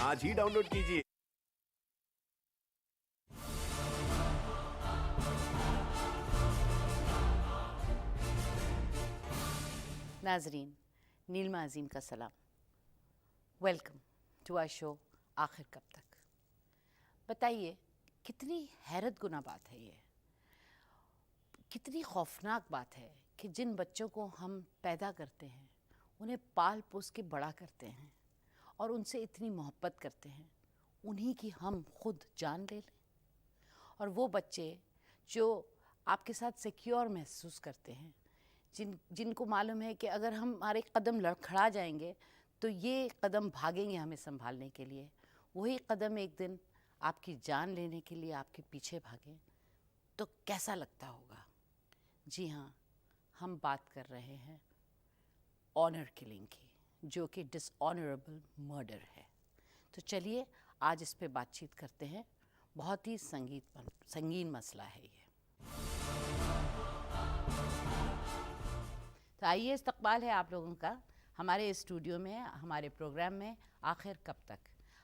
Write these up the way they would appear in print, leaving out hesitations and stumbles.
आज ही डाउनलोड कीजिए। नाजरीन, नीलमा अजीम का सलाम। वेलकम टू आवर शो आखिर कब तक। बताइए, कितनी हैरत गुना बात है ये, कितनी खौफनाक बात है कि जिन बच्चों को हम पैदा करते हैं, उन्हें पाल पोस के बड़ा करते हैं और उनसे इतनी मोहब्बत करते हैं, उन्हीं की हम खुद जान ले लें। और वो बच्चे जो आपके साथ सिक्योर महसूस करते हैं, जिनको मालूम है कि अगर हम हमारे कदम लड़खड़ा जाएंगे तो ये कदम भागेंगे हमें संभालने के लिए, वही कदम एक दिन आपकी जान लेने के लिए आपके पीछे भागें, तो कैसा लगता होगा। जी हाँ, हम बात कर रहे हैं ऑनर किलिंग की, जो कि डिसऑनरेबल मर्डर है। तो चलिए आज इस पे बातचीत करते हैं। बहुत ही संगीन मसला है ये। तो आइए, इस्तकबाल है आप लोगों का हमारे स्टूडियो में, हमारे प्रोग्राम में आखिर कब तक।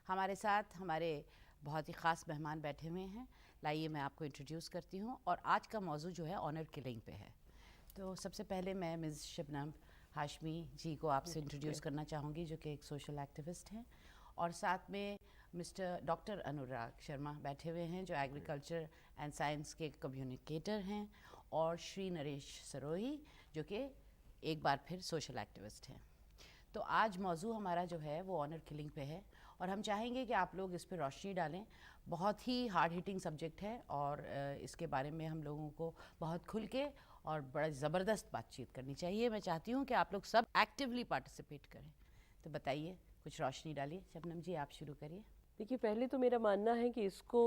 हमारे साथ हमारे बहुत ही ख़ास मेहमान बैठे हुए हैं। लाइए मैं आपको इंट्रोड्यूस करती हूँ। और आज का मौजू जो है ऑनर किलिंग पे है। तो सबसे पहले मैं मिस शबनम हाशमी जी को आपसे इंट्रोड्यूस करना चाहूँगी, जो कि एक सोशल एक्टिविस्ट हैं। और साथ में मिस्टर डॉक्टर अनुराग शर्मा बैठे हुए हैं, जो एग्रीकल्चर एंड साइंस के कम्युनिकेटर हैं। और श्री नरेश सरोही, जो कि एक बार फिर सोशल एक्टिविस्ट हैं। तो आज मौजू हमारा जो है वो ऑनर किलिंग पे है, और हम चाहेंगे कि आप लोग इस पे रोशनी डालें। बहुत ही हार्ड हिटिंग सब्जेक्ट है, और इसके बारे में हम लोगों को बहुत खुल के और बड़ा ज़बरदस्त बातचीत करनी चाहिए। मैं चाहती हूँ कि आप लोग सब एक्टिवली पार्टिसिपेट करें। तो बताइए, कुछ रोशनी डालिए। शबनम जी, आप शुरू करिए। देखिए, पहले तो मेरा मानना है कि इसको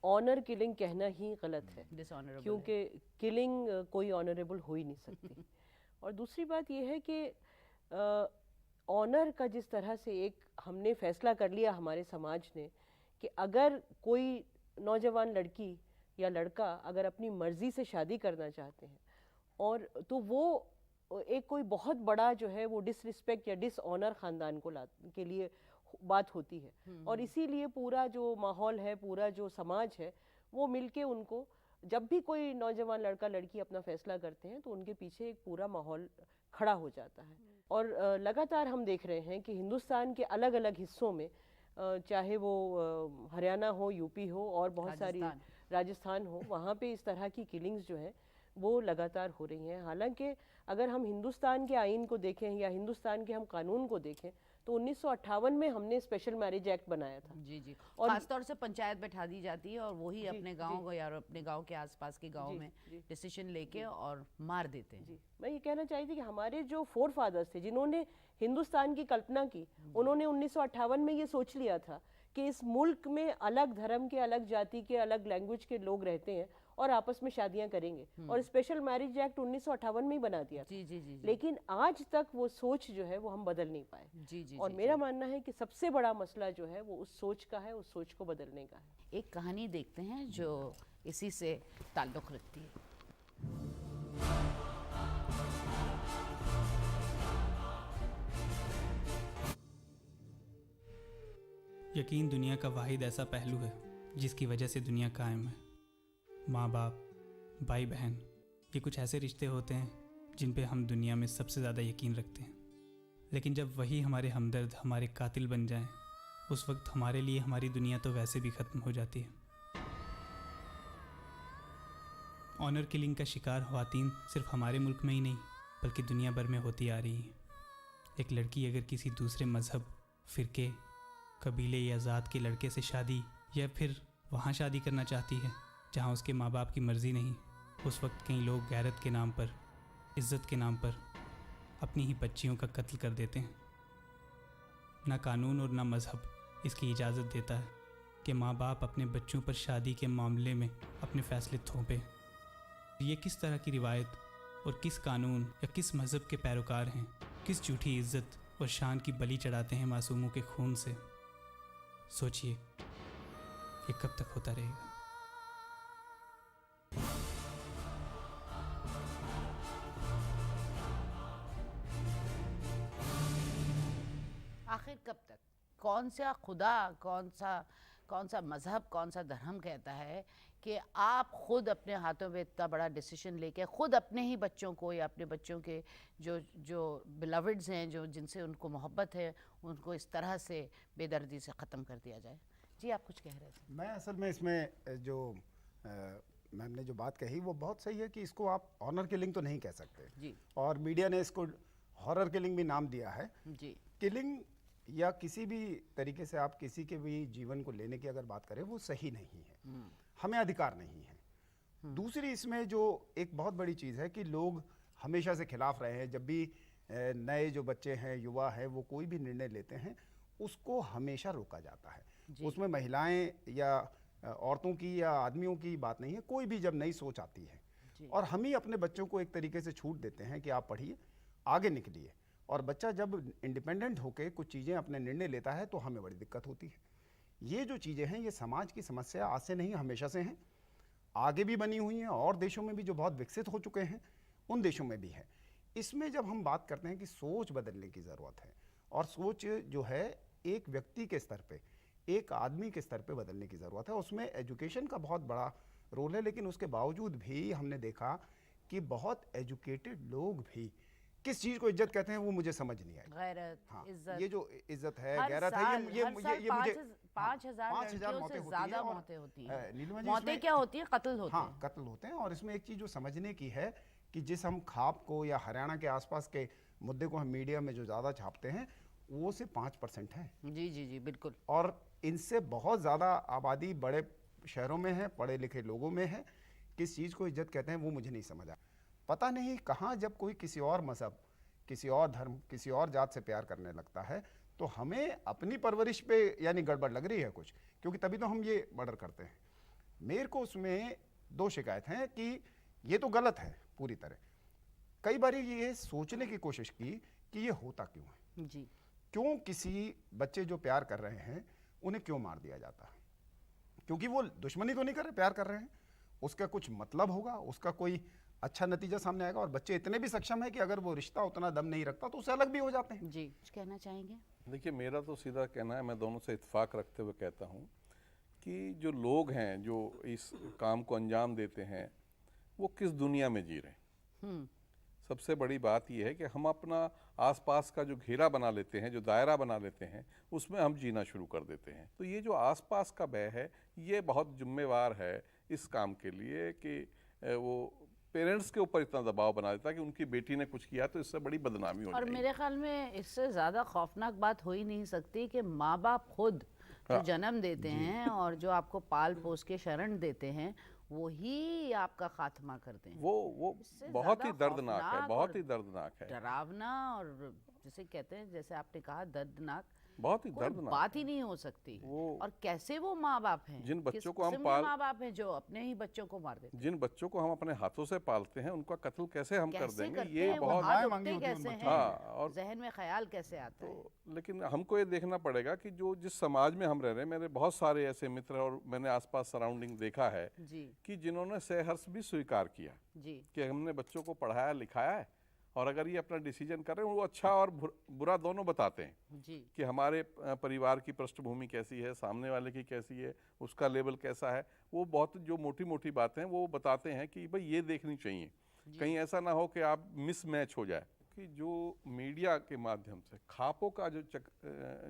ऑनर किलिंग कहना ही गलत है, डिसऑनरेबल, क्योंकि किलिंग कोई ऑनरेबल हो ही नहीं सकती। और दूसरी बात यह है कि ऑनर का जिस तरह से एक हमने फैसला कर लिया हमारे समाज ने कि अगर कोई नौजवान लड़की या लड़का अगर अपनी मर्जी से शादी करना चाहते हैं, और तो वो एक कोई बहुत बड़ा जो है वो डिसरिस्पेक्ट या डिसऑनर ख़ानदान को के लिए बात होती है। और इसीलिए पूरा जो माहौल है, पूरा जो समाज है, वो मिलके उनको, जब भी कोई नौजवान लड़का लड़की अपना फैसला करते हैं तो उनके पीछे एक पूरा माहौल खड़ा हो जाता है। और लगातार हम देख रहे हैं कि हिंदुस्तान के अलग अलग हिस्सों में, चाहे वो हरियाणा हो, यूपी हो, और बहुत सारी राजस्थान हो, वहाँ पे इस तरह की किलिंग्स जो हैं वो लगातार हो रही हैं। हालांकि अगर हम हिंदुस्तान के आइन को देखें या हिंदुस्तान के हम कानून को देखें तो 1958 में हमने स्पेशल मैरिज एक्ट बनाया था। जी जी। और खासतौर से पंचायत बैठा दी जाती है, और वही अपने गांव या अपने गांव के आसपास के गांव में डिसीजन लेके और मार देते हैं। जी, मैं ये कहना चाहती थी कि हमारे जो फोर फादर्स थे, जिन्होंने हिंदुस्तान की कल्पना की, उन्होंने 1958 में ये सोच लिया था कि इस मुल्क में अलग धर्म के, अलग जाति के, अलग लैंग्वेज के लोग रहते हैं और आपस में शादियां करेंगे। और स्पेशल मैरिज एक्ट 1958 में ही बना दिया था। जी जी जी। लेकिन आज तक वो सोच जो है वो हम बदल नहीं पाए। जी जी। और मेरा मानना है कि सबसे बड़ा मसला जो है वो उस सोच का है, उस सोच को बदलने का है। एक कहानी देखते हैं जो इसी से ताल्लुक़ रखती है। यकीन दुनिया का वाहिद ऐसा पहलू है जिसकी वजह से दुनिया कायम है। माँ बाप, भाई बहन, ये कुछ ऐसे रिश्ते होते हैं जिन पे हम दुनिया में सबसे ज़्यादा यकीन रखते हैं। लेकिन जब वही हमारे हमदर्द हमारे कातिल बन जाएं, उस वक्त हमारे लिए हमारी दुनिया तो वैसे भी ख़त्म हो जाती है। ऑनर किलिंग का शिकार ख़वातीन सिर्फ हमारे मुल्क में ही नहीं बल्कि दुनिया भर में होती आ रही हैं। एक लड़की अगर किसी दूसरे मज़हब, फ़िरके, कबीले या ज़ात के लड़के से शादी या फिर वहाँ शादी करना चाहती है जहाँ उसके माँ बाप की मर्ज़ी नहीं, उस वक्त कई लोग गैरत के नाम पर, इज़्ज़त के नाम पर अपनी ही बच्चियों का कत्ल कर देते हैं। ना कानून और ना मज़हब इसकी इजाज़त देता है कि माँ बाप अपने बच्चों पर शादी के मामले में अपने फ़ैसले थोपें। ये किस तरह की रिवायत और किस कानून या किस मज़हब के पैरोकार हैं, किस झूठी इज़्ज़त और शान की बलि चढ़ाते हैं मासूमों के खून से। सोचिए, ये कब तक होता रहेगा? आखिर कब तक? कौन सा खुदा, कौन सा मज़हब, कौन सा धर्म कहता है कि आप खुद अपने हाथों में इतना बड़ा डिसीजन लेके खुद अपने ही बच्चों को या अपने बच्चों के जो जो बिलवड्स हैं, जो जिनसे उनको मोहब्बत है, उनको इस तरह से बेदर्दी से ख़त्म कर दिया जाए? जी, आप कुछ कह रहे थे। मैं असल में इसमें जो मैम ने जो बात कही वो बहुत सही है कि इसको आप ऑनर किलिंग तो नहीं कह सकते जी और मीडिया ने इसको हॉरर किलिंग भी नाम दिया है। जी किलिंग या किसी भी तरीके से आप किसी के भी जीवन को लेने की अगर बात करें वो सही नहीं है, हमें अधिकार नहीं है। दूसरी इसमें जो एक बहुत बड़ी चीज़ है कि लोग हमेशा से खिलाफ रहे हैं, जब भी नए जो बच्चे हैं, युवा हैं, वो कोई भी निर्णय लेते हैं उसको हमेशा रोका जाता है। उसमें महिलाएं या औरतों की या आदमियों की बात नहीं है, कोई भी जब नई सोच आती है और हम ही अपने बच्चों को एक तरीके से छूट देते हैं कि आप पढ़िए, आगे निकलिए, और बच्चा जब इंडिपेंडेंट होकर कुछ चीज़ें अपने निर्णय लेता है तो हमें बड़ी दिक्कत होती है। ये जो चीज़ें हैं ये समाज की समस्या आज से नहीं, हमेशा से हैं, आगे भी बनी हुई हैं और देशों में भी जो बहुत विकसित हो चुके हैं उन देशों में भी है। इसमें जब हम बात करते हैं कि सोच बदलने की ज़रूरत है और सोच जो है एक व्यक्ति के स्तर पे, एक आदमी के स्तर पे बदलने की ज़रूरत है, उसमें एजुकेशन का बहुत बड़ा रोल है। लेकिन उसके बावजूद भी हमने देखा कि बहुत एजुकेटेड लोग भी किस चीज़ को इज्जत कहते हैं वो मुझे समझ नहीं आई। गैरत, हाँ, इज्जत, ये जो इज्जत है, हर गैरत है, साल ये मुझे 5,000 लड़कियों मौतें से होती ज़्यादा हैं और, मौतें होती हैं। नीलिमा जी, मौतें इसमें- क्या होती हैं? कत्ल होते हाँ, हैं। कत्ल होते हैं। और इसमें एक चीज़ जो समझने की है कि जिस हम खाप को या हरियाणा के आसपास के मुद्दे को हम मीडिया में जो ज़्यादा छापते हैं वो सिर्फ 5% है जी जी जी, बिल्कुल। और इनसे बहुत ज़्यादा आबादी बड़े शहरों में है, पढ़े लिखे लोगों में है। किस चीज़ को इज्जत कहते हैं वो मुझे नहीं समझ आया। पता नहीं कहाँ जब कोई किसी और मज़हब, किसी और धर्म, किसी और जात से प्यार करने लगता है तो हमें अपनी परवरिश पे यानी गड़बड़ लग रही है कुछ, क्योंकि तभी तो हम ये मर्डर करते हैं। मेरे को उसमें दो शिकायत हैं कि ये तो गलत है पूरी तरह। कई बार ये सोचने की कोशिश की कि ये होता क्यों है, जी, क्यों किसी बच्चे जो प्यार कर रहे हैं उन्हें क्यों मार दिया जाता है? क्योंकि वो दुश्मनी तो नहीं कर रहे, प्यार कर रहे हैं, उसका कुछ मतलब होगा, उसका कोई अच्छा नतीजा सामने आएगा। और बच्चे इतने भी सक्षम है कि अगर वो रिश्ता उतना दम नहीं रखता तो उससे अलग भी हो जाते हैं। जी, कुछ कहना चाहेंगे? देखिए, मेरा तो सीधा कहना है, मैं दोनों से इत्तेफाक रखते हुए कहता हूँ कि जो लोग हैं जो इस काम को अंजाम देते हैं वो किस दुनिया में जी रहे हैं। सबसे बड़ी बात यह है कि हम अपना आसपास का जो घेरा बना लेते हैं, जो दायरा बना लेते हैं, उसमें हम जीना शुरू कर देते हैं। तो ये जो आसपास का भय है ये बहुत जिम्मेवार है इस काम के लिए कि वो पेरेंट्स के ऊपर इतना दबाव बना देता है कि उनकी बेटी ने कुछ किया तो इससे बड़ी बदनामी हो और जाएगी। मेरे ख्याल में इससे ज़्यादा खौफनाक बात हो ही नहीं सकती कि माँ बाप खुद जो जन्म देते हैं और जो आपको पाल पोस के शरण देते हैं वही आपका खात्मा करते हैं। वो इससे बहुत ही ज़्यादा दर्दनाक है, खौफनाक बहुत और ही दर्दनाक है, डरावना और जिसे कहते हैं, जैसे आपने कहा, दर्दनाक, बहुत ही कोई दर्दनाक बात है। ही नहीं हो सकती। वो- और कैसे वो माँ बाप हैं, जिन बच्चों किस को हम किस्म के पाल- माँ बाप हैं जो अपने ही बच्चों को मार देते हैं। जिन बच्चों को हम अपने हाथों से पालते हैं उनका कत्ल कैसे हम कर कैसे देंगे, करते ये हैं, वो बहुत हाथ मांगी उठते होती है उन कैसे बच्चों हाँ, हैं, और जहन में ख्याल कैसे आता है। तो लेकिन हमको ये देखना पड़ेगा कि जो जिस समाज में हम रह रहे हैं, मेरे बहुत सारे ऐसे मित्र और मैंने आसपास सराउंडिंग देखा है जी कि जिन्होंने सहर्ष भी स्वीकार किया जी कि हमने बच्चों को पढ़ाया लिखाया है और अगर ये अपना डिसीजन कर रहे हैं, वो अच्छा और बुरा दोनों बताते हैं जी कि हमारे परिवार की पृष्ठभूमि कैसी है, सामने वाले की कैसी है, उसका लेवल कैसा है। वो बहुत जो मोटी मोटी बातें हैं वो बताते हैं कि भाई ये देखनी चाहिए, कहीं ऐसा ना हो कि आप मिसमैच हो जाए। कि जो मीडिया के माध्यम से खापों का जो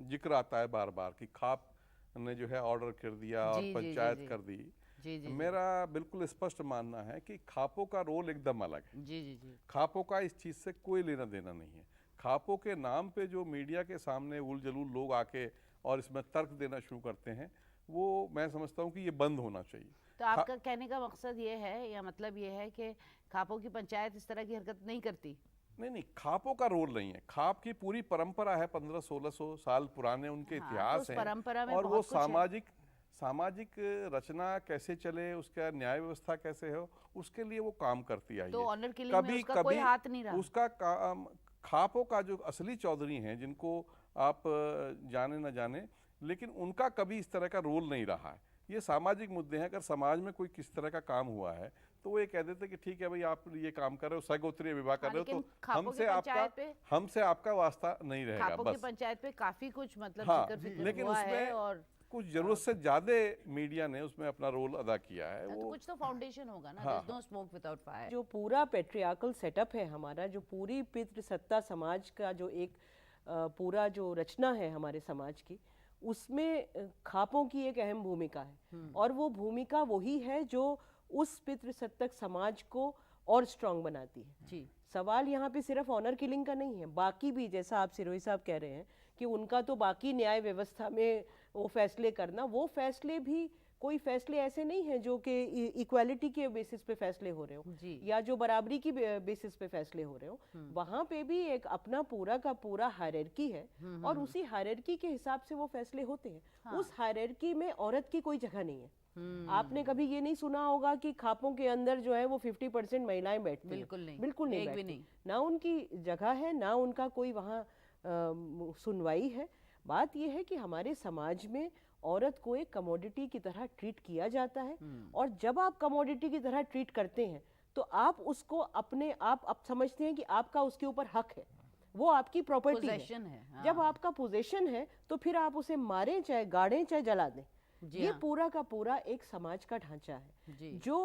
जिक्र आता है बार बार कि खाप ने जो है ऑर्डर कर दिया और जी, जी, पंचायत जी। कर दी, जी जी मेरा बिल्कुल स्पष्ट मानना है कि खापों का रोल एकदम अलग है। जी जी जी खापों का इस चीज़ से कोई लेना देना नहीं है। खापों के नाम पे जो मीडिया के सामने उल जलूल लोग आके और इसमें तर्क देना शुरू करते हैं, वो मैं समझता हूँ कि ये बंद होना चाहिए। तो आपका कहने का मकसद ये है या मतलब ये है कि खापों की पंचायत इस तरह की हरकत नहीं करती? नहीं, खापों का रोल नहीं है। खाप की पूरी परंपरा है, 1500-1600 साल पुराने उनके हाँ, इतिहास उस हैं परंपरा में और वो बहुत कुछ है। सामाजिक रचना कैसे चले, उसका न्याय व्यवस्था कैसे हो, उसके लिए वो काम करती आई तो है। ऑनर किलिंग में उसका कोई हाथ नहीं रहा। उसका काम खापों का जो असली चौधरी हैं, जिनको आप जाने न जाने, लेकिन उनका कभी इस तरह का रोल नहीं रहा है ये सामाजिक मुद्दे हैं। अगर समाज में कोई किस तरह का काम हुआ है तो वो ये कह देते हैं कि ठीक है भाई, आप ये काम कर रहे हो, सगोत्रीय विवाह कर रहे हो, लेकिन तो खापों की पंचायत पे हमसे आपका वास्ता नहीं रहेगा। खापों की बस पंचायत पे काफी कुछ मतलब हाँ, जिक्र लेकिन हुआ है उसमें और कुछ जरूरत से ज्यादा मीडिया ने उसमें अपना रोल अदा किया है। तो वो कुछ तो फाउंडेशन होगा ना, हाँ, नो स्मोक विदाउट फायर। जो पूरा पेट्रियार्कल सेटअप है हमारा, जो पूरी पितृसत्ता समाज का जो एक पूरा जो रचना है हमारे समाज की, उसमें खापों की एक अहम भूमिका है। और वो भूमिका वही है जो उस पितृसत्तक समाज को और स्ट्रांग बनाती है। जी, सवाल यहाँ पे सिर्फ ऑनर किलिंग का नहीं है, बाकी भी, जैसा आप सिरोही साहब कह रहे हैं कि उनका तो बाकी न्याय व्यवस्था में वो फैसले करना, वो फैसले भी कोई फैसले ऐसे नहीं है जो कि इक्वालिटी के बेसिस पे फैसले हो रहे हो जी। या जो बराबरी की बेसिस पे फैसले हो रहे हो। वहाँ पे भी एक अपना पूरा का पूरा हायरार्की है और उसी हायरार्की के हिसाब से वो फैसले होते हैं। उस हायरार्की में औरत की कोई जगह नहीं है। आपने कभी ये नहीं सुना होगा कि खापों के अंदर जो है वो 50% महिलाएं बैठती हैं। बिल्कुल नहीं, बिल्कुल नहीं एक भी बैठती। नहीं। ना उनकी जगह है, ना उनका कोई वहाँ सुनवाई है। बात यह है कि हमारे समाज में औरत को एक कमोडिटी की तरह ट्रीट किया जाता है। और जब आप कमोडिटी की तरह ट्रीट करते हैं तो आप उसको अपने आप समझते हैं कि आपका उसके ऊपर हक है, वो आपकी प्रॉपर्टी Possession है, हाँ। जब आपका पोजेशन है तो फिर आप उसे मारें, चाहे गाड़ें, चाहे जला दें। जी ये हाँ। पूरा का पूरा एक समाज का ढांचा जी। है जो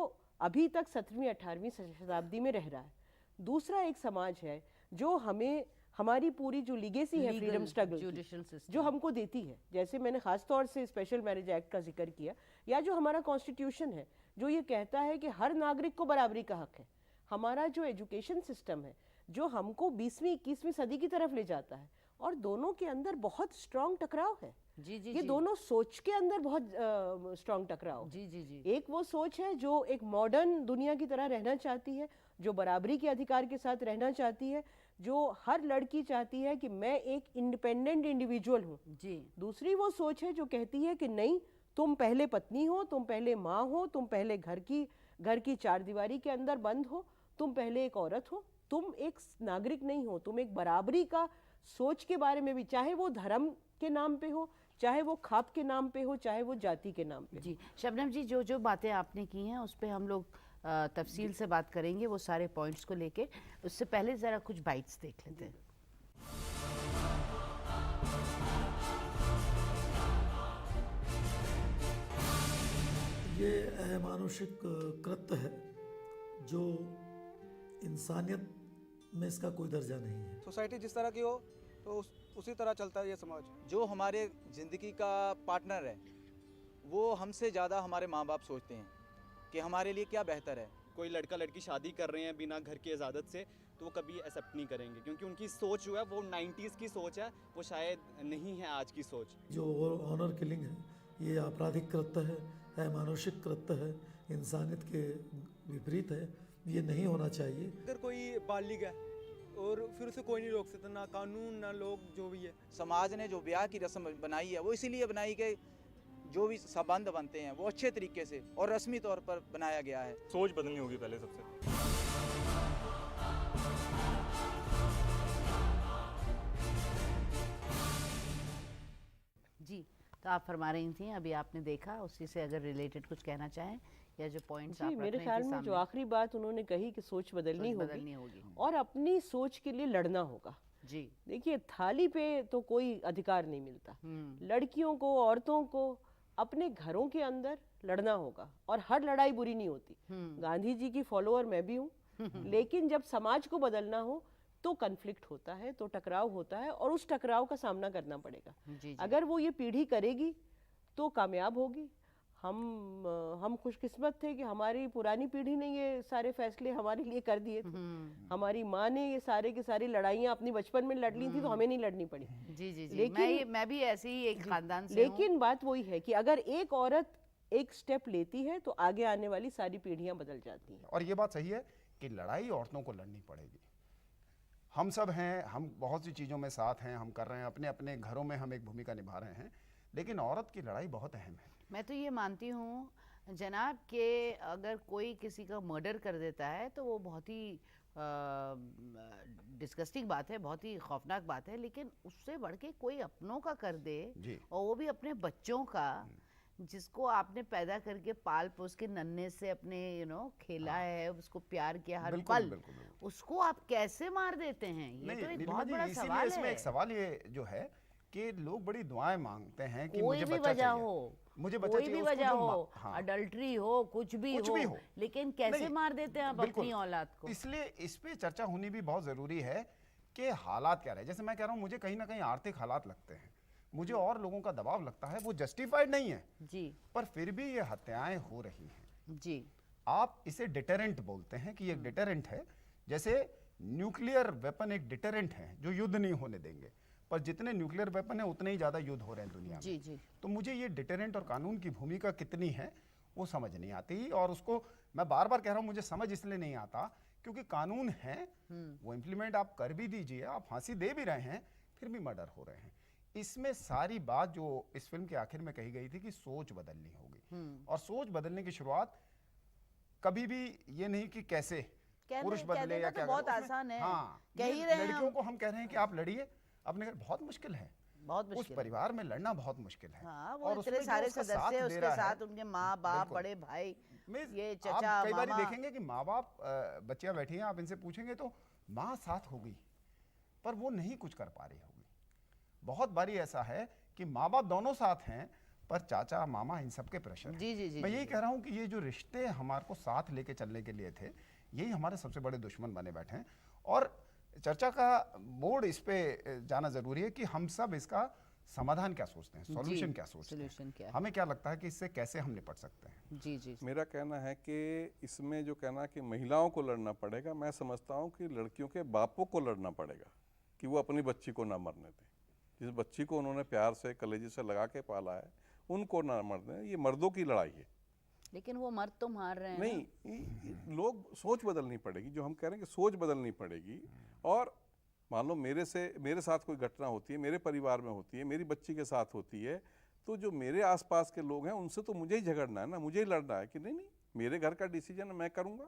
अभी तक 17वीं 18वीं शताब्दी में रह रहा है। दूसरा एक समाज है जो हमें हमारी पूरी जो लीगेसी है Legal, freedom struggle judicial system। जो हमको देती है, जैसे मैंने खास तौर से स्पेशल मैरिज एक्ट का जिक्र किया, या जो हमारा कॉन्स्टिट्यूशन है जो ये कहता है कि हर नागरिक को बराबरी का हक है। हमारा जो एजुकेशन सिस्टम है जो हमको 20वीं 21वीं सदी की तरफ ले जाता है, और दोनों के अंदर बहुत स्ट्रांग टकराव है। जी जी ये जी। दोनों सोच के अंदर बहुत स्ट्रांग टकराव है। जी जी जी। एक वो सोच है जो एक मॉडर्न दुनिया की तरह रहना चाहती है, जो बराबरी के अधिकार के साथ रहना चाहती है, जो हर लड़की चाहती है कि मैं एक इंडिपेंडेंट इंडिविजुअल हूँ। जी। दूसरी वो सोच है जो कहती है कि नहीं, तुम पहले पत्नी हो, तुम पहले माँ हो, तुम पहले घर की चार दीवारी के अंदर बंद हो, तुम पहले एक औरत हो, तुम एक नागरिक नहीं हो, तुम एक बराबरी का सोच के बारे में भी, चाहे वो धर्म के नाम पे हो, चाहे वो खाप के नाम पे हो, चाहे वो जाति के नाम पे। जी शबनम जी, जो जो बातें आपने की हैं उस पे हम लोग तफसील से बात करेंगे, वो सारे पॉइंट्स को लेके। उससे पहले ज़रा कुछ बाइट्स देख लेते हैं। ये अमानुषिक कृत्य है जो इंसानियत में इसका कोई दर्जा नहीं है। सोसाइटी जिस तरह की हो तो उसी तरह चलता है ये समाज। जो हमारे ज़िंदगी का पार्टनर है वो हमसे ज़्यादा हमारे माँ बाप सोचते हैं कि हमारे लिए क्या बेहतर है। कोई लड़का लड़की शादी कर रहे हैं बिना घर की इजाज़त से, तो वो कभी एक्सेप्ट नहीं करेंगे, क्योंकि उनकी सोच जो है वो 90s की सोच है, वो शायद नहीं है आज की सोच। जो ऑनर किलिंग है ये आपराधिक कृत्य है, अमानुषिक कृत्य है, इंसानियत के विपरीत है, ये नहीं होना चाहिए। अगर कोई बालिग है और फिर उसे कोई नहीं रोक सकता, ना कानून ना लोग, जो भी है। समाज ने जो ब्याह की रस्म बनाई है वो इसीलिए बनाई कि जो भी संबंध बनते हैं वो अच्छे तरीके से और रस्मी तौर पर बनाया गया है। सोच बदलनी होगी पहले सबसे। जी, तो आप फरमा रही थी, अभी आपने देखा, उसी से अगर रिलेटेड कुछ कहना चाहें या जो पॉइंट्स आप जी, रख मेरे रही ख्याल थी में जो सामने। आखिरी बात उन्होंने कही कि सोच बदलनी बदलनी होगी होगी। और अपनी सोच के लिए लड़ना होगा। जी। देखिए, थाली पे तो कोई अधिकार नहीं मिलता। लड़कियों को, औरतों को अपने घरों के अंदर लड़ना होगा, और हर लड़ाई बुरी नहीं होती। गांधी जी की फॉलोअर मैं भी हूँ, लेकिन जब समाज को बदलना हो तो कन्फ्लिक्ट होता है, तो टकराव होता है, और उस टकराव का सामना करना पड़ेगा। जी। अगर वो ये पीढ़ी करेगी तो कामयाब होगी। हम खुशकिस्मत थे कि हमारी पुरानी पीढ़ी ने ये सारे फैसले हमारे लिए कर दिए थे। हमारी माँ ने ये सारे की सारी लड़ाइयाँ अपनी बचपन में लड़ ली थी, तो हमें नहीं लड़नी पड़ी। जी जी जी। लेकिन मैं भी ऐसे ही एक खानदान से लेकिन बात वही है कि अगर एक औरत एक स्टेप लेती है तो आगे आने वाली सारी पीढ़ियां बदल जाती हैं। और ये बात सही है कि लड़ाई औरतों को लड़नी पड़ेगी। हम सब हैं, हम बहुत सी चीज़ों में साथ हैं, हम कर रहे हैं, अपने अपने घरों में हम एक भूमिका निभा रहे हैं, लेकिन औरत की लड़ाई बहुत अहम है। मैं तो ये मानती हूँ जनाब कि अगर कोई किसी का मर्डर कर देता है तो वो बहुत ही डिस्गस्टिंग बात है, बहुत ही खौफनाक बात है, लेकिन उससे बढ़ के कोई अपनों का कर दे, जी। और वो भी अपने बच्चों का, जिसको आपने पैदा करके पाल पोस के नन्हे से अपने खेला है, उसको प्यार किया हर बिल्कुल, पल, बिल्कुल, बिल्कुल। उसको आप कैसे मार देते हैं? ये तो एक नीलिमा बहुत जी, बड़ा इसीलिए सवाल इसमें है। एक सवाल ये जो है कि लोग बड़ी दुआएं मांगते हैं कि कोई मुझे भी बच्चा वजह चाहिए, हो, मुझे बच्चा कोई चाहिए, भी उसको वजह जो हो, हाँ, अडल्ट्री हो, कुछ भी हो, लेकिन कैसे नहीं, मार देते हैं आप बिल्कुल। अपनी औलाद को? इसलिए इस पे चर्चा होनी भी बहुत जरूरी है कि हालात क्या रहे। जैसे मैं कह रहा हूँ, मुझे कहीं ना कहीं आर्थिक हालात लगते हैं, मुझे और लोगों का दबाव लगता है, वो जस्टिफाइड नहीं है, जी पर फिर भी ये हत्याएं हो रही हैं। जी आप इसे डिटरेंट बोलते हैं कि ये डिटरेंट है, जैसे न्यूक्लियर वेपन एक डिटरेंट है जो युद्ध नहीं होने देंगे, पर जितने न्यूक्लियर वेपन है उतने ही ज्यादा युद्ध हो रहे हैं दुनिया में। जी जी तो मुझे ये डिटरेंट और कानून की भूमिका कितनी है वो समझ नहीं आती, और उसको मैं बार बार कह रहा हूँ, मुझे समझ इसलिए नहीं आता क्योंकि कानून है, वो इम्प्लीमेंट आप कर भी दीजिए, आप फांसी दे भी रहे हैं, फिर भी मर्डर हो रहे हैं। इसमें सारी बात जो इस फिल्म के आखिर में कही गई थी कि सोच बदलनी होगी, और सोच बदलने की शुरुआत कभी भी ये नहीं कि कैसे पुरुष बदले या क्या बहुत करे, उसमें- आसान है, हाँ, कह ये ही रहे हैं लड़कियों हम। को हम कह रहे हैं कि आप लड़िए अपने घर, बहुत मुश्किल है, बहुत उस मुश्किल है। परिवार में लड़ना बहुत मुश्किल है। हाँ, वो और इतने उसमें जो सारे उसका सदस्य दे उसके रहा है, साथ, उनके माँ बाप, बिल्कुल। बड़े भाई, मीन्स ये आप चचा कई बार मामा। देखेंगे कि माँ बाप, बच्चियां बैठी हैं, आप इनसे पूछेंगे तो माँ साथ होगी, पर वो नहीं कुछ कर पा रही होगी। बहुत बारी ऐसा है कि माँ बाप दोनों साथ हैं, पर चाचा मामा इन सब के प्रेशर जी जी जी मैं जी, यही कह रहा हूँ कि ये जो रिश्ते हमारे को साथ लेके चलने के लिए थे, यही हमारे सबसे बड़े दुश्मन बने बैठे हैं। और चर्चा का मोड़ इस पे जाना जरूरी है कि हम सब इसका समाधान क्या सोचते हैं, सॉल्यूशन क्या सोचते solution हैं, क्या है? हमें क्या लगता है कि इससे कैसे हम निपट सकते हैं। जी जी मेरा कहना है कि इसमें जो कहना कि महिलाओं को लड़ना पड़ेगा, मैं समझता हूँ कि लड़कियों के बापों को लड़ना पड़ेगा कि वो अपनी बच्ची को ना मरने दें। जिस बच्ची को उन्होंने प्यार से कलेजे से लगा के पाला है, उनको ना मरने दें। ये मर्दों की लड़ाई है। लेकिन वो मर्द तो मार रहे हैं नहीं, लोग सोच बदलनी पड़ेगी, जो हम कह रहे हैं कि सोच बदलनी पड़ेगी। और मान लो मेरे साथ कोई घटना होती है, मेरे परिवार में होती है, मेरी बच्ची के साथ होती है, तो जो मेरे आसपास के लोग हैं उनसे तो मुझे ही झगड़ना है ना, मुझे ही लड़ना है कि नहीं मेरे घर का डिसीजन मैं करूँगा,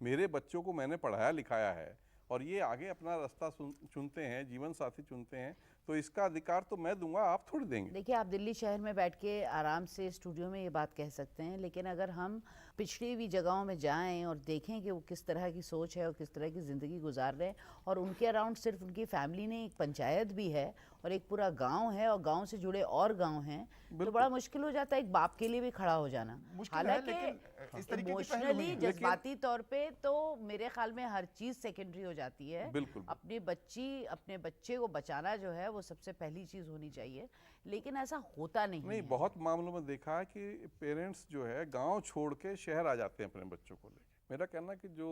मेरे बच्चों को मैंने पढ़ाया लिखाया है और ये आगे अपना रास्ता चुनते हैं, जीवन साथी चुनते हैं, तो इसका अधिकार तो मैं दूंगा, आप थोड़ी देंगे। देखिए, आप दिल्ली शहर में बैठ के आराम से स्टूडियो में ये बात कह सकते हैं, लेकिन अगर हम पिछड़ी हुई जगहों में जाएं और देखें कि वो किस तरह की सोच है और किस तरह की ज़िंदगी गुजार रहे हैं, और उनके अराउंड सिर्फ उनकी फैमिली नहीं, एक पंचायत भी है और एक पूरा गांव है और गांव से जुड़े और गांव हैं, तो बड़ा मुश्किल हो जाता है एक बाप के लिए भी खड़ा हो जाना। मुश्किल है, लेकिन इस तरीके की पहल हुई इमोशनली, है। जज्बाती तौर पे तो मेरे ख्याल में हर चीज़ सेकेंडरी हो जाती है। बिल्कुल। अपने बच्चे को बचाना जो है वो सबसे पहली चीज़ होनी चाहिए, लेकिन ऐसा होता नहीं है। बहुत मामलों में देखा है कि पेरेंट्स जो है गांव छोड़ के शहर आ जाते हैं अपने बच्चों को लेकर। मेरा कहना कि जो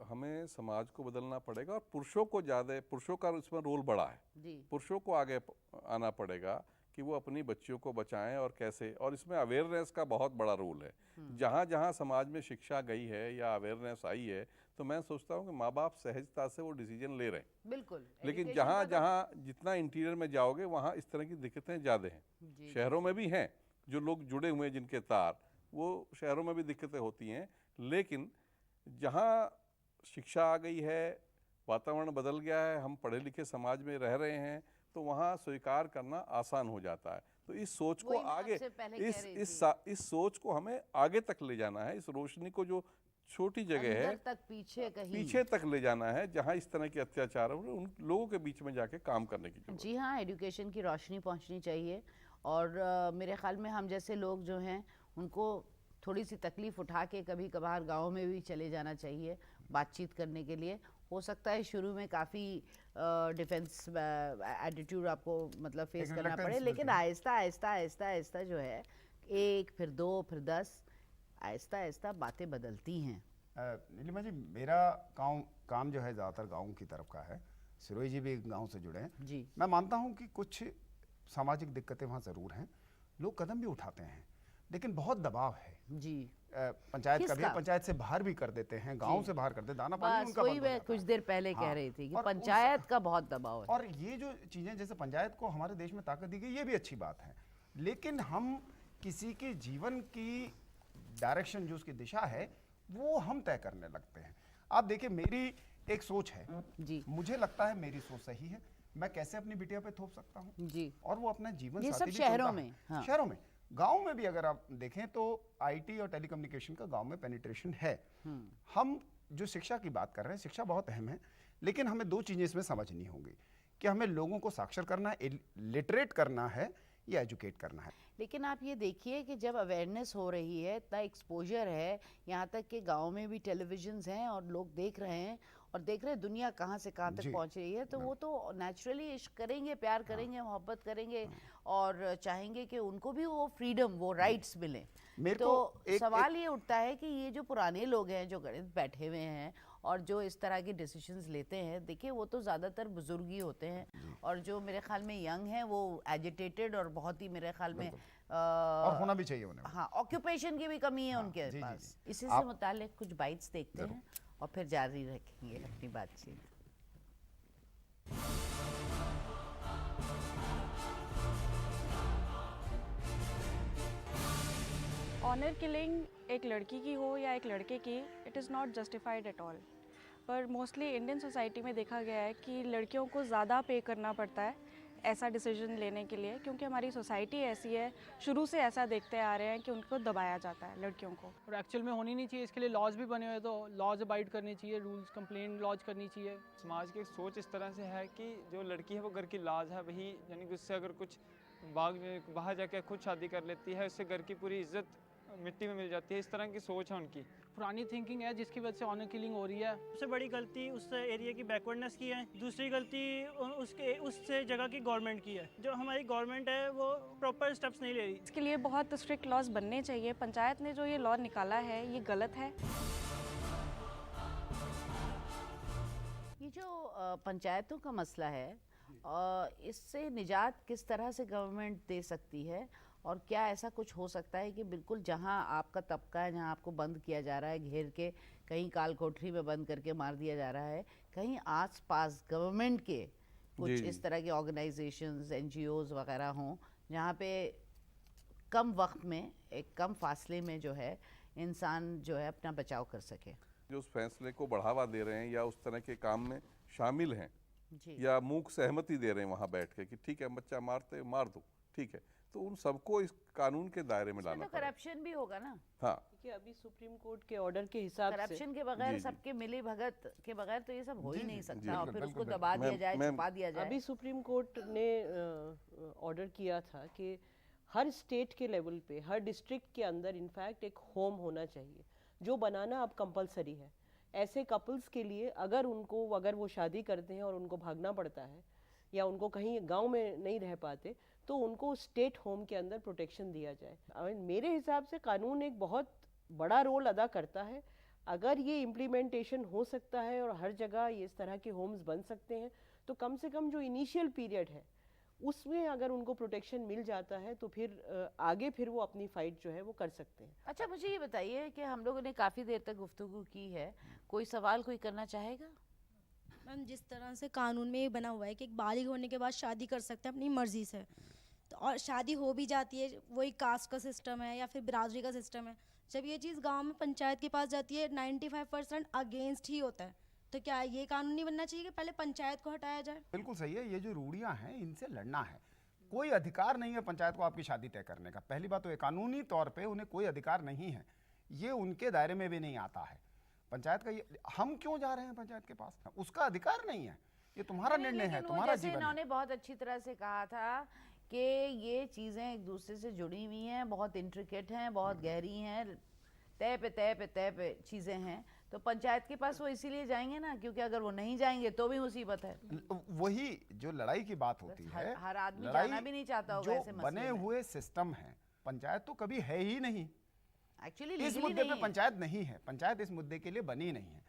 हमें समाज को बदलना पड़ेगा और पुरुषों का इसमें रोल बड़ा है, पुरुषों को आगे आना पड़ेगा कि वो अपनी बच्चियों को बचाएं और कैसे, और इसमें अवेयरनेस का बहुत बड़ा रोल है। जहाँ जहाँ समाज में शिक्षा गई है या अवेयरनेस आई है, तो मैं सोचता हूँ कि माँ बाप सहजता से वो डिसीजन ले रहे हैं। बिल्कुल। लेकिन जहाँ जहाँ जितना इंटीरियर में जाओगे वहाँ इस तरह की दिक्कतें ज़्यादा हैं। शहरों में भी हैं जो लोग जुड़े हुए हैं, जिनके तार, वो शहरों में भी दिक्कतें होती हैं, लेकिन जहाँ शिक्षा आ गई है, वातावरण बदल गया है, हम पढ़े लिखे समाज में रह रहे हैं, तो वहाँ स्वीकार करना आसान हो जाता है। तो इस सोच को आगे, इस सोच को हमें आगे तक ले जाना है। इस रोशनी को जो छोटी जगह है तक पीछे तक ले जाना है, जहाँ इस तरह के अत्याचार हो रहे हैं, उन लोगों के बीच में जाके काम करने की जरूरत है। जी हाँ, एजुकेशन की रोशनी पहुँचनी चाहिए, और मेरे ख्याल में हम जैसे लोग जो हैं उनको थोड़ी सी तकलीफ़ उठा के कभी कभार गाँव में भी चले जाना चाहिए बातचीत करने के लिए। हो सकता है शुरू में काफ़ी डिफेंस एटीट्यूड आपको मतलब फेस करना पड़े, लेकिन आहिस्ता आहिस्ता आहिस्ता आहिस्ता जो है, 1 फिर 2 फिर 10, आहिस्ता आहिस्ता बातें बदलती हैं। नीलिमा जी, मेरा काम जो है ज़्यादातर गाँव की तरफ का है। सिरोही जी भी गाँव से जुड़े हैं जी। मैं मानता हूँ कि कुछ सामाजिक दिक्कतें वहाँ ज़रूर हैं, लोग कदम भी उठाते हैं, लेकिन बहुत दबाव है जी। पंचायत का भी, पंचायत से बाहर भी कर देते हैं, गांव से बाहर कर देते, दाना पानी उनका बंद हो जाता है। कुछ देर पहले कह रही थी कि पंचायत का बहुत दबाव है। और ये जो चीजें, जैसे पंचायत को हमारे देश में ताकत दी गई, ये भी अच्छी बात है, लेकिन हम किसी के जीवन की डायरेक्शन, जो उसकी दिशा है, वो हम तय करने लगते हैं। आप देखिए, मेरी एक सोच है जी, मुझे लगता है मेरी सोच सही है, मैं कैसे अपनी बिटिया पे थोप सकता हूँ जी, और वो अपना जीवन ये साथी सब शहरों में, हाँ। शहरों में गांव में भी अगर आप देखें तो आईटी और टेलीकम्युनिकेशन का गांव में पेनिट्रेशन है। हम जो शिक्षा की बात कर रहे हैं, शिक्षा बहुत अहम है, लेकिन हमें दो चीज़ें इसमें समझनी होंगी कि हमें लोगों को साक्षर करना है, लिटरेट करना है या एजुकेट करना है। लेकिन आप ये देखिए कि जब अवेयरनेस हो रही है, इतना एक्सपोजर है, यहाँ तक कि गांव में भी टेलीविजन्स हैं और लोग देख रहे हैं और देख रहे हैं दुनिया कहाँ से कहाँ तक जी। पहुँच रही है, तो वो तो नेचुरली इश्क करेंगे, प्यार करेंगे, मोहब्बत करेंगे और चाहेंगे कि उनको भी वो फ्रीडम, वो राइट्स मिलें। मेरे तो को सवाल ये उठता है कि ये जो पुराने लोग हैं जो गणित बैठे हुए हैं और जो इस तरह के डिसीजंस लेते हैं, देखिए वो तो ज़्यादातर बुजुर्ग ही होते हैं और जो मेरे ख्याल में यंग हैं वो एजिटेटेड और बहुत ही मेरे ख्याल में और होना भी चाहिए उन्हें। हाँ, ऑक्यूपेशन की भी कमी है उनके जी, पास। जी। इसी से मुताल्लिक कुछ बाइट्स देखते हैं और फिर जारी रखेंगे अपनी बातचीत। ऑनर किलिंग एक लड़की की हो या एक लड़के की, it is not justified at all. पर मोस्टली इंडियन सोसाइटी में देखा गया है कि लड़कियों को ज़्यादा पे करना पड़ता है ऐसा डिसीजन लेने के लिए, क्योंकि हमारी सोसाइटी ऐसी है, शुरू से ऐसा देखते आ रहे हैं कि उनको दबाया जाता है लड़कियों को। और एक्चुअल में होनी नहीं चाहिए, इसके लिए लॉज भी बने हुए हैं, तो लॉज अबाइड करने चाहिए, रूल्स कंप्लेंट लॉज करनी चाहिए। समाज की एक सोच इस तरह से है कि जो लड़की है वो घर की लाज है, वही यानी कि उससे अगर कुछ बाहर जाकर खुद शादी कर लेती है, उससे घर की पूरी इज्जत मिट्टी में मिल जाती है। इस तरह की सोच है उनकी। पुरानी थिंकिंग है जिसकी वजह से ऑनर किलिंग हो रही है। सबसे बड़ी गलती उस एरिया की बैकवर्डनेस की है, दूसरी गलती उस जगह की गवर्नमेंट की है। जो हमारी गवर्नमेंट है वो प्रॉपर स्टेप्स नहीं ले रही। इसके लिए बहुत स्ट्रिक्ट लॉज बनने चाहिए। पंचायत ने जो ये लॉ निकाला है ये गलत है। ये जो पंचायतों का मसला है, इससे निजात किस तरह से गवर्नमेंट दे सकती है और क्या ऐसा कुछ हो सकता है कि बिल्कुल जहां आपका तबका है, जहां आपको बंद किया जा रहा है घेर के, कहीं काल कोठरी में बंद करके मार दिया जा रहा है, कहीं आसपास गवर्नमेंट के कुछ इस तरह के ऑर्गेनाइजेशंस, एनजीओज वगैरह हों जहां पे कम वक्त में, एक कम फासले में जो है इंसान जो है अपना बचाव कर सके। जो उस फैसले को बढ़ावा दे रहे हैं या उस तरह के काम में शामिल हैं जी। या मूक सहमति दे रहे हैं वहाँ बैठ के कि ठीक है बच्चा मारते मार दो, ठीक है, तो उन सबको इस कानून के दायरे में लाना तो करप्शन भी होगा ना। हाँ, देखिए अभी सुप्रीम कोर्ट के ऑर्डर के हिसाब से करप्शन के बगैर, सबके मिली भगत के बगैर तो ये सब हो ही नहीं सकता और फिर उसको दबा दिया जाए, छुपा दिया जाए। अभी सुप्रीम कोर्ट ने ऑर्डर किया था कि हर स्टेट के लेवल पे, हर डिस्ट्रिक्ट के अंदर इनफैक्ट एक होम होना चाहिए, जो बनाना अब कंपलसरी है। ऐसे कपल्स के लिए अगर वो शादी करते हैं और उनको भागना पड़ता है या उनको कहीं गांव में नहीं रह पाते, तो उनको स्टेट होम के अंदर प्रोटेक्शन दिया जाए। मेरे हिसाब से कानून एक बहुत बड़ा रोल अदा करता है। अगर ये इम्प्लीमेंटेशन हो सकता है और हर जगह ये इस तरह के होम्स बन सकते हैं, तो कम से कम जो इनिशियल पीरियड है उसमें अगर उनको प्रोटेक्शन मिल जाता है तो फिर आगे फिर वो अपनी फाइट जो है वो कर सकते हैं। अच्छा, मुझे ये बताइए कि हम लोगों ने काफ़ी देर तक गुफ्तगू की है, कोई सवाल कोई करना चाहेगा? मैम, जिस तरह से कानून में ये बना हुआ है कि एक बालिग होने के बाद शादी कर सकते हैं अपनी मर्जी से, तो और शादी हो भी जाती है, वही कास्ट का सिस्टम है या फिर बिरादरी का सिस्टम है। जब ये चीज़ गांव में पंचायत के पास जाती है 95% अगेंस्ट ही होता है, तो क्या ये कानून नहीं बनना चाहिए कि पहले पंचायत को हटाया जाए? बिल्कुल सही है। ये जो रूढ़ियां हैं इनसे लड़ना है। कोई अधिकार नहीं है पंचायत को आपकी शादी तय करने का। पहली बात तो ये कानूनी तौर पे उन्हें कोई अधिकार नहीं है, ये उनके दायरे में भी नहीं आता है। पंचायत का ये, हम क्यों जा रहे हैं पंचायत के पास? उसका अधिकार नहीं है, ये तुम्हारा निर्णय है, तुम्हारा जीवन है। इन्होंने बहुत अच्छी तरह से कहा था कि ये चीज़ें एक दूसरे से जुड़ी हुई हैं, बहुत इंट्रिकेट हैं, बहुत गहरी हैं, तय पे चीज़ें हैं, तो पंचायत के पास वो इसीलिए जाएंगे ना, क्योंकि अगर वो नहीं जाएंगे तो भी मुसीबत है। वही जो लड़ाई की बात होती है, हर आदमी जाना भी नहीं चाहता होगा ऐसे मसले बने में। हुए सिस्टम है, पंचायत तो कभी है ही नहीं। एक्चुअली इस मुद्दे पे पंचायत नहीं है, पंचायत इस मुद्दे के लिए बनी नहीं है।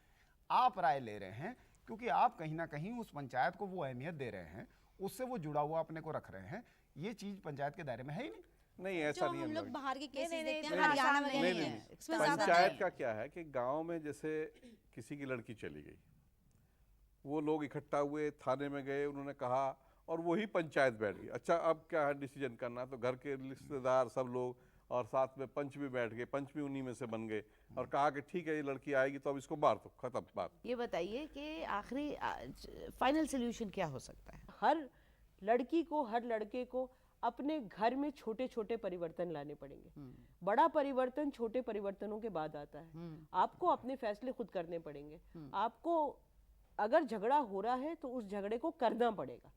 आप राय ले रहे हैं क्योंकि आप कहीं ना कहीं उस पंचायत को वो अहमियत दे रहे हैं, उससे वो जुड़ा हुआ अपने को रख रहे हैं। ये चीज पंचायत के दायरे में है ही नहीं। नहीं ऐसा नहीं है। हम लोग बाहर के केसेस नहीं, देखते हैं, नहीं, हरियाणा नहीं, वगैरह नहीं, में, नहीं, इसमें ज़्यादा पंचायत का क्या है कि गांव में जैसे किसी की लड़की चली गई, वो लोग इकट्ठा हुए, थाने में गए, उन्होंने कहा और वही पंचायत बैठ गई। अच्छा अब क्या है डिसीजन करना, तो घर के रिश्तेदार सब लोग और साथ में पंच भी बैठ गए, पंच भी उन्हीं में से बन गए और कहा कि ठीक है ये लड़की आएगी तो अब इसको मार दो, खत्म बात। ये बताइए कि आखिरी फाइनल सोल्यूशन क्या हो सकता है? हर लड़की को, हर लड़के को अपने घर में छोटे छोटे परिवर्तन लाने पड़ेंगे। बड़ा परिवर्तन छोटे परिवर्तनों के बाद आता है। आपको अपने फैसले खुद करने पड़ेंगे। आपको अगर झगड़ा हो रहा है तो उस झगड़े को करना पड़ेगा।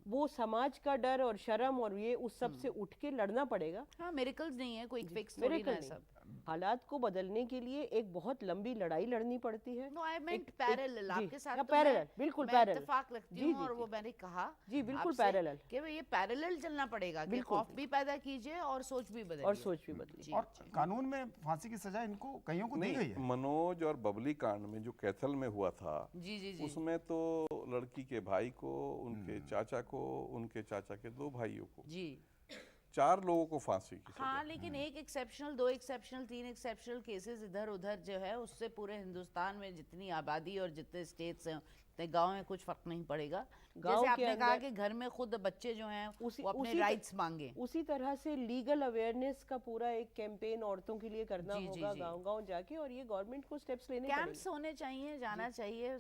वो समाज का डर और शर्म और ये उस सब से उठ के लड़ना पड़ेगा। हाँ, मिरेकल्स नहीं है, कोई फिक्स थोड़ी ना है सब। हालात को बदलने के लिए एक बहुत लंबी लड़ाई लड़नी पड़ती है। नो, आई मेंट पैरेलल। आपके साथ तो पैरेलल, बिल्कुल पैरेलल, इत्तेफाक रखती हूँ। और वो मैंने कहा जी बिल्कुल पैरेलल कि भाई ये पैरेलल चलना पड़ेगा कि खौफ भी पैदा कीजिए और सोच भी बदलिए। और कानून में फांसी की सजा इनको कईयों को दी गई है। मनोज और बबली कांड में जो कैथल में हुआ था, जी उसमें तो लड़की के भाई को, उनके चाचा को, उनके चाचा के 2 भाइयों को, 4 लोगों को फांसी की सजा। हाँ, लेकिन 1 एक्सेप्शनल, 2 एक्सेप्शनल, 3 एक्सेप्शनल केसेस इधर उधर जो है, उससे पूरे हिंदुस्तान में जितनी आबादी और जितने स्टेट्स हैं उतने गांव में कुछ फर्क नहीं पड़ेगा। जैसे आपने कहा कि घर में खुद बच्चे जो हैं वो अपने राइट्स मांगे, उसी तरह से लीगल अवेयरनेस का पूरा एक कैंपेन औरतों के लिए करना होगा गांव-गांव जाके। और ये गवर्नमेंट को स्टेप्स लेने पड़ेंगे। कैंप्स होने चाहिए, जाना चाहिए।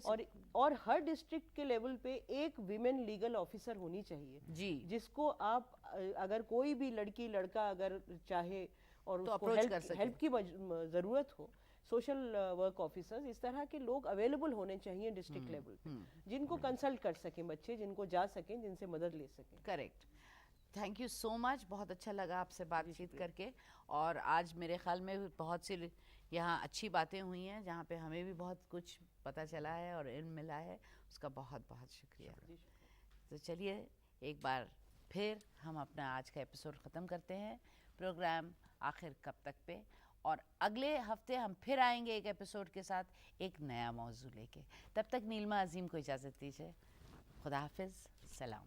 और हर डिस्ट्रिक्ट के लेवल पे एक विमेन लीगल ऑफिसर होनी चाहिए जी, जिसको आप अगर कोई भी लड़की लड़का अगर चाहे और तो उसको हेल्प की जरूरत हो, सोशल वर्क ऑफिसर्स, इस तरह के लोग अवेलेबल होने चाहिए डिस्ट्रिक्ट लेवल पे, जिनको कंसल्ट कर सकें बच्चे, जिनको जा सकें, जिनसे मदद ले सकें। Correct. Thank you so much, बहुत अच्छा लगा आपसे बातचीत करके। और आज मेरे ख्याल में बहुत सी यहाँ अच्छी बातें हुई हैं, जहाँ पे हमें भी बहुत कुछ पता चला है और इल्म मिला है। उसका बहुत बहुत शुक्रिया। तो चलिए एक बार फिर हम अपना आज का एपिसोड ख़त्म करते हैं प्रोग्राम आखिर कब तक पे। और अगले हफ्ते हम फिर आएंगे एक एपिसोड के साथ, एक नया मौजू लेके। तब तक नीलमा अजीम को इजाज़त दीजिए। खुदा हाफिज़, सलाम।